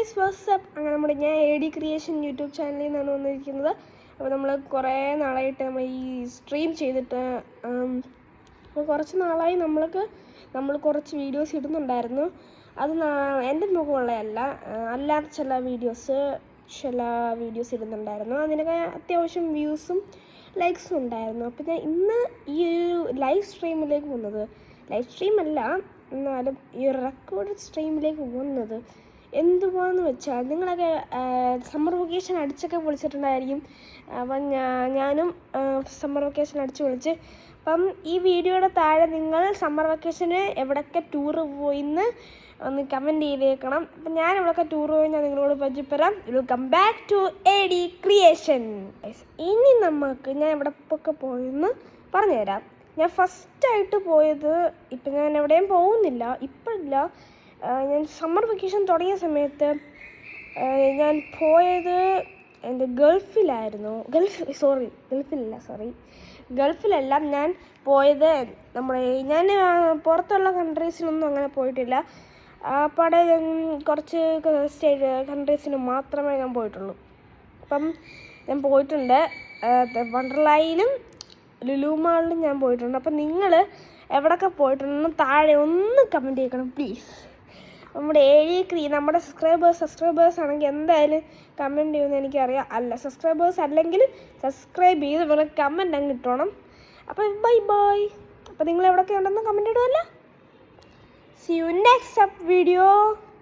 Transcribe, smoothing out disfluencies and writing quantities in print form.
അങ്ങനെ നമ്മുടെ ഞാൻ എ ഡി ക്രിയേഷൻ യൂട്യൂബ് ചാനലിൽ നിന്നാണ് വന്നിരിക്കുന്നത്. അപ്പോൾ നമ്മൾ കുറേ നാളായിട്ട് നമ്മൾ ഈ സ്ട്രീം ചെയ്തിട്ട് അപ്പോൾ കുറച്ച് നാളായി നമ്മൾ കുറച്ച് വീഡിയോസ് ഇടുന്നുണ്ടായിരുന്നു. അത് എൻ്റെ മുഖമുള്ളതല്ല, അല്ലാത്ത ചില വീഡിയോസ് ഇടുന്നുണ്ടായിരുന്നു. അതിനൊക്കെ അത്യാവശ്യം വ്യൂസും ലൈക്സും ഉണ്ടായിരുന്നു. അപ്പോൾ ഞാൻ ഇന്ന് ഈ ഒരു ലൈവ് സ്ട്രീമിലേക്ക് വന്നത്, ലൈവ് സ്ട്രീം അല്ല എന്നാലും ഈ റെക്കോർഡ് സ്ട്രീമിലേക്ക് വന്നത് എന്തുവാന്ന് വെച്ചാൽ, നിങ്ങളൊക്കെ സമ്മർ വെക്കേഷൻ അടിച്ചൊക്കെ വിളിച്ചിട്ടുണ്ടായിരിക്കും. അപ്പം ഞാനും സമ്മർ വെക്കേഷൻ അടിച്ച് വിളിച്ച്. അപ്പം ഈ വീഡിയോയുടെ താഴെ നിങ്ങൾ സമ്മർ വെക്കേഷന് എവിടെയൊക്കെ ടൂറ് പോയിന്ന് ഒന്ന് കമൻറ്റ് ചെയ്തേക്കണം. അപ്പം ഞാൻ എവിടെയൊക്കെ ടൂർ പോയി ഞാൻ നിങ്ങളോട് പരിചയപ്പെടാം. Welcome back to A D creation. ഇനി നമുക്ക് ഞാൻ എവിടെയൊക്കെ പോയെന്ന് പറഞ്ഞുതരാം. ഞാൻ ഫസ്റ്റായിട്ട് പോയത്, ഇപ്പം ഞാൻ എവിടെയും പോകുന്നില്ല, ഇപ്പോഴില്ല. ഞാൻ സമ്മർ വെക്കേഷൻ തുടങ്ങിയ സമയത്ത് ഞാൻ പോയത് എൻ്റെ ഗൾഫിലായിരുന്നു. ഗൾഫിലല്ല ഞാൻ പോയത്. ഞാൻ പുറത്തുള്ള കൺട്രീസിലൊന്നും അങ്ങനെ പോയിട്ടില്ല. അവിടെ കുറച്ച് കൺട്രീസിന് മാത്രമേ ഞാൻ പോയിട്ടുള്ളൂ. അപ്പം ഞാൻ പോയിട്ടുണ്ട് വണ്ടർലായിലും ലുലു മാളിലും ഞാൻ പോയിട്ടുണ്ട്. അപ്പം നിങ്ങൾ എവിടെയൊക്കെ പോയിട്ടുണ്ടെന്ന് താഴെ ഒന്ന് കമൻറ്റ് ചെയ്യണം പ്ലീസ്. നമ്മുടെ സബ്സ്ക്രൈബേഴ്സ് ആണെങ്കിൽ എന്തായാലും കമൻറ്റ് ചെയ്യുമെന്ന് എനിക്കറിയാം. സബ്സ്ക്രൈബേഴ്സ് അല്ലെങ്കിൽ സബ്സ്ക്രൈബ് ചെയ്ത് വേണം കമൻറ്റ് അങ്ങ് ഇട്ടോണം. അപ്പോൾ ബൈ. അപ്പോൾ നിങ്ങൾ എവിടെയൊക്കെ ഉണ്ടെന്ന് comment ഇടുമല്ലോ. See you next video.